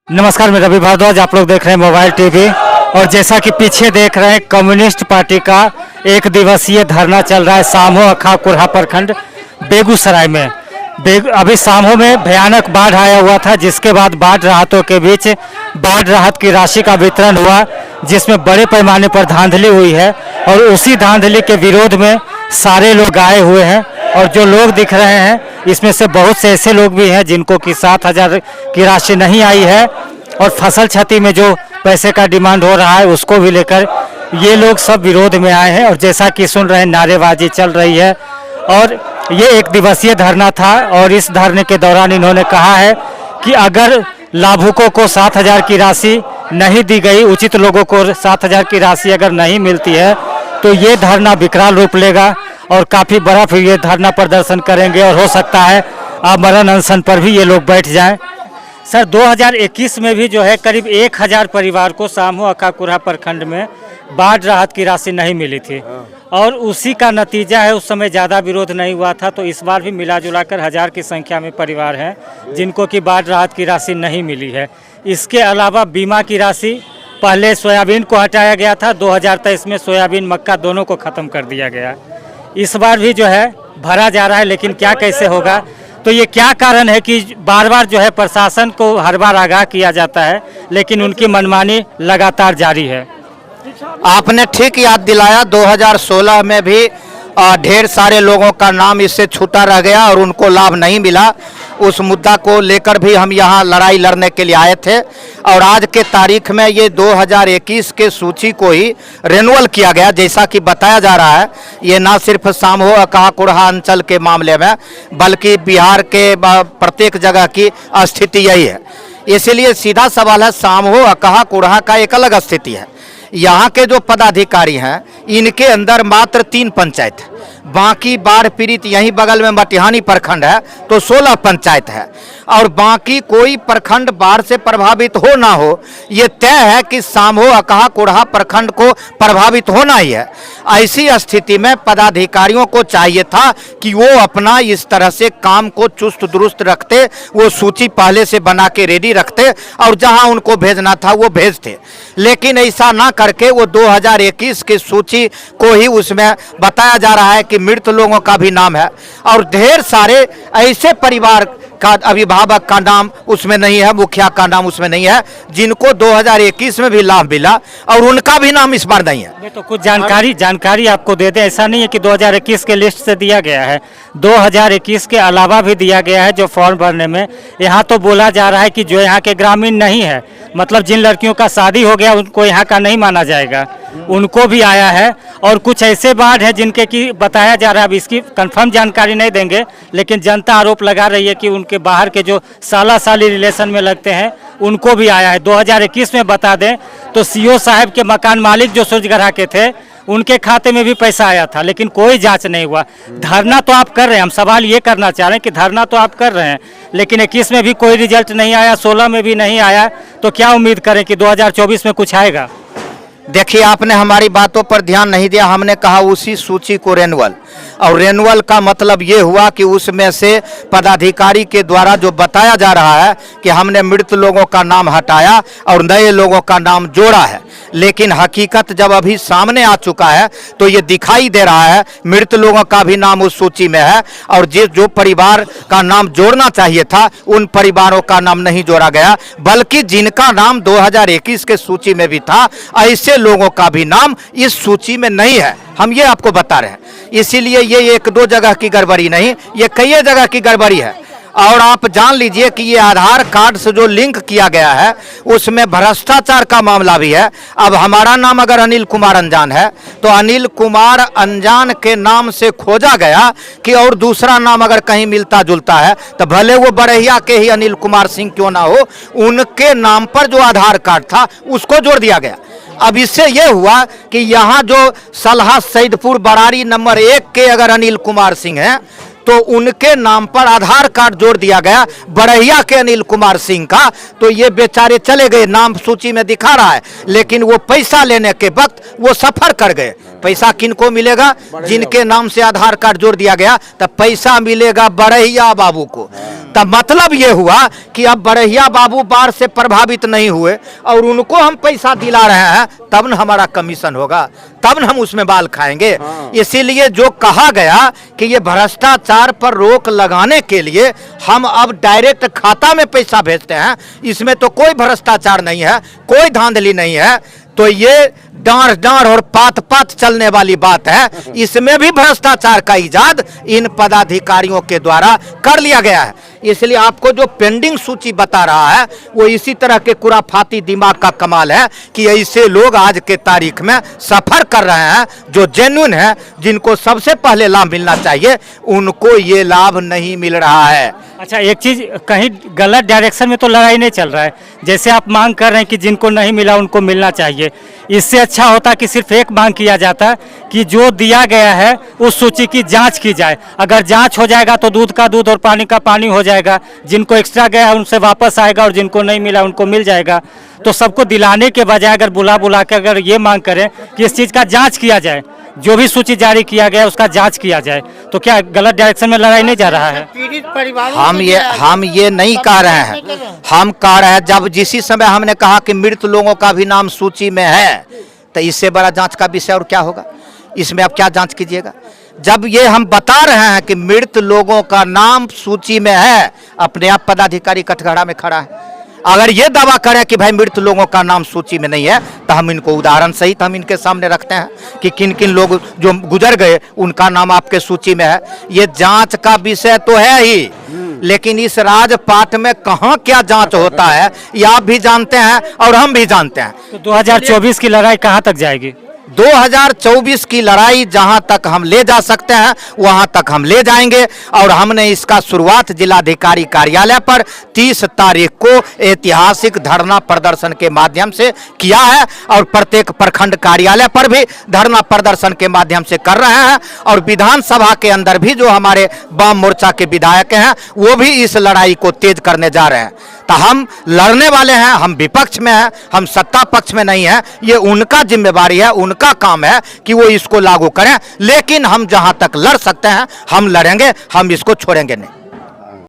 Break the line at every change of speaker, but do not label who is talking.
नमस्कार, मैं रवि भारद्वाज। आप लोग देख रहे हैं मोबाइल टीवी और जैसा कि पीछे देख रहे हैं कम्युनिस्ट पार्टी का एक दिवसीय धरना चल रहा है सामो अखा कुरहा प्रखंड बेगूसराय में। अभी सामो में भयानक बाढ़ आया हुआ था, जिसके बाद बाढ़ राहतों के बीच बाढ़ राहत की राशि का वितरण हुआ, जिसमें बड़े पैमाने पर धांधली हुई है और उसी धांधली के विरोध में सारे लोग आए हुए हैं। और जो लोग दिख रहे हैं इसमें से बहुत से ऐसे लोग भी हैं जिनको कि 7,000 की राशि नहीं आई है और फसल क्षति में जो पैसे का डिमांड हो रहा है उसको भी लेकर ये लोग सब विरोध में आए हैं। और जैसा कि सुन रहे हैं नारेबाजी चल रही है और ये एक दिवसीय धरना था और इस धरने के दौरान इन्होंने कहा है कि अगर लाभुकों को 7,000 की राशि नहीं दी गई, उचित लोगों को 7,000 की राशि अगर नहीं मिलती है तो ये धरना विकराल रूप लेगा और काफ़ी बड़ा फिर ये धरना प्रदर्शन करेंगे और हो सकता है आमरण अनशन पर भी ये लोग बैठ जाएं। सर, 2021 में भी जो है करीब 1,000 परिवार को सामो अखा कुरहा प्रखंड में बाढ़ राहत की राशि नहीं मिली थी और उसी का नतीजा है, उस समय ज़्यादा विरोध नहीं हुआ था। तो इस बार भी मिला जुलाकर 1,000 की संख्या में परिवार हैं जिनको कि बाढ़ राहत की राशि नहीं मिली है। इसके अलावा बीमा की राशि, पहले सोयाबीन को हटाया गया था, 2023 में सोयाबीन मक्का दोनों को ख़त्म कर दिया गया। इस बार भी जो है भरा जा रहा है, लेकिन क्या कैसे होगा, तो ये क्या कारण है कि बार बार जो है प्रशासन को हर बार आगाह किया जाता है लेकिन उनकी मनमानी लगातार जारी है।
आपने ठीक याद दिलाया, 2016 में भी ढेर सारे लोगों का नाम इससे छूटा रह गया और उनको लाभ नहीं मिला। उस मुद्दा को लेकर भी हम यहाँ लड़ाई लड़ने के लिए आए थे और आज के तारीख में ये 2021 के सूची को ही रिन्यूअल किया गया। जैसा कि बताया जा रहा है, ये ना सिर्फ सामो अखा कुरहा अंचल के मामले में बल्कि बिहार के प्रत्येक जगह की स्थिति यही है। इसीलिए सीधा सवाल है, सामो अखा कुरहा का एक अलग स्थिति है। यहाँ के जो पदाधिकारी हैं इनके अंदर मात्र 3 पंचायत है, बाकी बाढ़ पीड़ित यहीं बगल में मटिहानी प्रखंड है तो 16 पंचायत है और बाकी कोई प्रखंड बाढ़ से प्रभावित हो ना हो, ये तय है कि सामो अखा कुरहा प्रखंड को प्रभावित होना ही है। ऐसी स्थिति में पदाधिकारियों को चाहिए था कि वो अपना इस तरह से काम को चुस्त दुरुस्त रखते, वो सूची पहले से बना के रेडी रखते और जहां उनको भेजना था वो भेजते। लेकिन ऐसा ना करके वो 2021 की सूची को ही उसमें बताया जा रहा है कि मृत लोगों का भी नाम है और ढेर सारे ऐसे परिवार का अभिभावक का नाम उसमें नहीं है, मुखिया का नाम उसमें नहीं है, जिनको 2021 में भी लाभ मिला और उनका भी नाम इस बार नहीं है।
तो कुछ जानकारी आपको दे दें, ऐसा नहीं है कि 2021 के लिस्ट से दिया गया है, 2021 के अलावा भी दिया गया है जो फॉर्म भरने में। यहाँ तो बोला जा रहा है कि जो यहाँ के ग्रामीण नहीं है, मतलब जिन लड़कियों का शादी हो गया उनको यहाँ का नहीं माना जाएगा, उनको भी आया है। और कुछ ऐसे बाढ़ है जिनके कि बताया जा रहा है, अब इसकी कंफर्म जानकारी नहीं देंगे, लेकिन जनता आरोप लगा रही है कि उनके बाहर के जो साला साली रिलेशन में लगते हैं उनको भी आया है। 2021 में बता दें तो सीओ साहब के मकान मालिक जो सूरजगढ़ा के थे उनके खाते में भी पैसा आया था, लेकिन कोई जांच नहीं हुआ। धरना तो आप कर रहे हैं, हम सवाल ये करना चाह रहे हैं कि धरना तो आप कर रहे हैं लेकिन 21 में भी कोई रिजल्ट नहीं आया, 16 में भी नहीं आया, तो क्या उम्मीद करें कि 2024 में कुछ आएगा?
देखिए, आपने हमारी बातों पर ध्यान नहीं दिया। हमने कहा उसी सूची को रेनुअल, और रेनुअल का मतलब ये हुआ कि उसमें से पदाधिकारी के द्वारा जो बताया जा रहा है कि हमने मृत लोगों का नाम हटाया और नए लोगों का नाम जोड़ा है, लेकिन हकीकत जब अभी सामने आ चुका है तो ये दिखाई दे रहा है मृत लोगों का भी नाम उस सूची में है और जो परिवार का नाम जोड़ना चाहिए था उन परिवारों का नाम नहीं जोड़ा गया, बल्कि जिनका नाम 2021 के सूची में भी था ऐसे लोगों का भी नाम इस सूची में नहीं है। हम ये आपको बता रहे हैं। इसीलिए ये 1-2 जगह की गड़बड़ी नहीं, ये कई जगह की गड़बड़ी है। और आप जान लीजिए कि ये आधार कार्ड से जो लिंक किया गया है उसमें भ्रष्टाचार का मामला भी है। अब हमारा नाम अगर अनिल कुमार अनजान है तो अनिल कुमार अनजान के नाम से खोजा गया कि और दूसरा नाम अगर कहीं मिलता जुलता है तो भले वो बरहिया के ही अनिल कुमार सिंह क्यों ना हो, उनके नाम पर जो आधार कार्ड था उसको जोड़ दिया गया। अब इससे यह हुआ कि यहाँ जो सलहा सैदपुर बरारी नंबर 1 के अगर अनिल कुमार सिंह हैं तो उनके नाम पर आधार कार्ड जोड़ दिया गया बरहिया के अनिल कुमार सिंह का, तो ये बेचारे चले गए, नाम सूची में दिखा रहा है लेकिन वो पैसा लेने के वक्त वो सफर कर गए। पैसा किनको मिलेगा? जिनके नाम से आधार कार्ड जोड़ दिया गया, तब पैसा मिलेगा बड़हिया बाबू को। तब मतलब ये हुआ कि अब बड़हिया बाबू बाढ़ से प्रभावित नहीं हुए और उनको हम पैसा दिला रहे हैं, तब न हमारा कमीशन होगा, तब न हम उसमें बाल खाएंगे। इसीलिए जो कहा गया कि ये भ्रष्टाचार पर रोक लगाने के लिए हम अब डायरेक्ट खाता में पैसा भेजते हैं, इसमें तो कोई भ्रष्टाचार नहीं है, कोई धांधली नहीं है। तो ये डांड डांड और पात पात चलने वाली बात है। इसमें भी भ्रष्टाचार का इजाद इन पदाधिकारियों के द्वारा कर लिया गया है। इसलिए आपको जो पेंडिंग सूची बता रहा है वो इसी तरह के कुराफाती दिमाग का कमाल है कि ऐसे लोग आज के तारीख में सफर कर रहे हैं जो जेन्युइन है, जिनको सबसे पहले लाभ मिलना चाहिए, उनको ये लाभ नहीं मिल रहा है।
अच्छा, एक चीज, कहीं गलत डायरेक्शन में तो लड़ाई नहीं चल रहा है? जैसे आप मांग कर रहे हैं कि जिनको नहीं मिला उनको मिलना चाहिए, इससे अच्छा होता कि सिर्फ एक मांग किया जाता कि जो दिया गया है उस सूची की जांच की जाए। अगर जांच हो जाएगा तो दूध का दूध और पानी का पानी हो जाएगा, जिनको एक्स्ट्रा गया है उनसे वापस आएगा और जिनको नहीं मिला उनको मिल जाएगा। तो सबको दिलाने के बजाय अगर बुला बुला के अगर ये मांग करें कि इस चीज़ का जाँच किया जाए, जो भी सूची जारी किया गया उसका जांच किया जाए, तो क्या गलत डायरेक्शन में लड़ाई नहीं जा रहा है?
हम ये नहीं कह रहे हैं, हम कह रहे हैं जब जिसी समय हमने कहा कि मृत लोगों का भी नाम सूची में है, तो इससे बड़ा जांच का विषय और क्या होगा? इसमें आप क्या जांच कीजिएगा? जब ये हम बता रहे हैं कि मृत लोगों का नाम सूची में है, अपने आप पदाधिकारी कटघरा में खड़ा है। अगर ये दावा करें कि भाई मृत लोगों का नाम सूची में नहीं है, तो हम इनको उदाहरण सहित हम इनके सामने रखते हैं कि किन किन लोग जो गुजर गए उनका नाम आपके सूची में है। ये जांच का विषय तो है ही, लेकिन इस राजपाट में कहाँ क्या जांच होता है ये आप भी जानते हैं और हम भी जानते हैं।
तो 2024 की लड़ाई कहाँ तक जाएगी?
2024 की लड़ाई जहां तक हम ले जा सकते हैं वहां तक हम ले जाएंगे। और हमने इसका शुरुआत जिलाधिकारी कार्यालय पर 30 तारीख को ऐतिहासिक धरना प्रदर्शन के माध्यम से किया है और प्रत्येक प्रखंड कार्यालय पर भी धरना प्रदर्शन के माध्यम से कर रहे हैं। और विधानसभा के अंदर भी जो हमारे वाम मोर्चा के विधायक हैं वो भी इस लड़ाई को तेज करने जा रहे हैं। तो हम लड़ने वाले हैं, हम विपक्ष में हैं, हम सत्ता पक्ष में नहीं है। ये उनका जिम्मेवारी है, उनका काम है कि वो इसको लागू करें, लेकिन हम जहां तक लड़ सकते हैं हम लड़ेंगे, हम इसको छोड़ेंगे नहीं।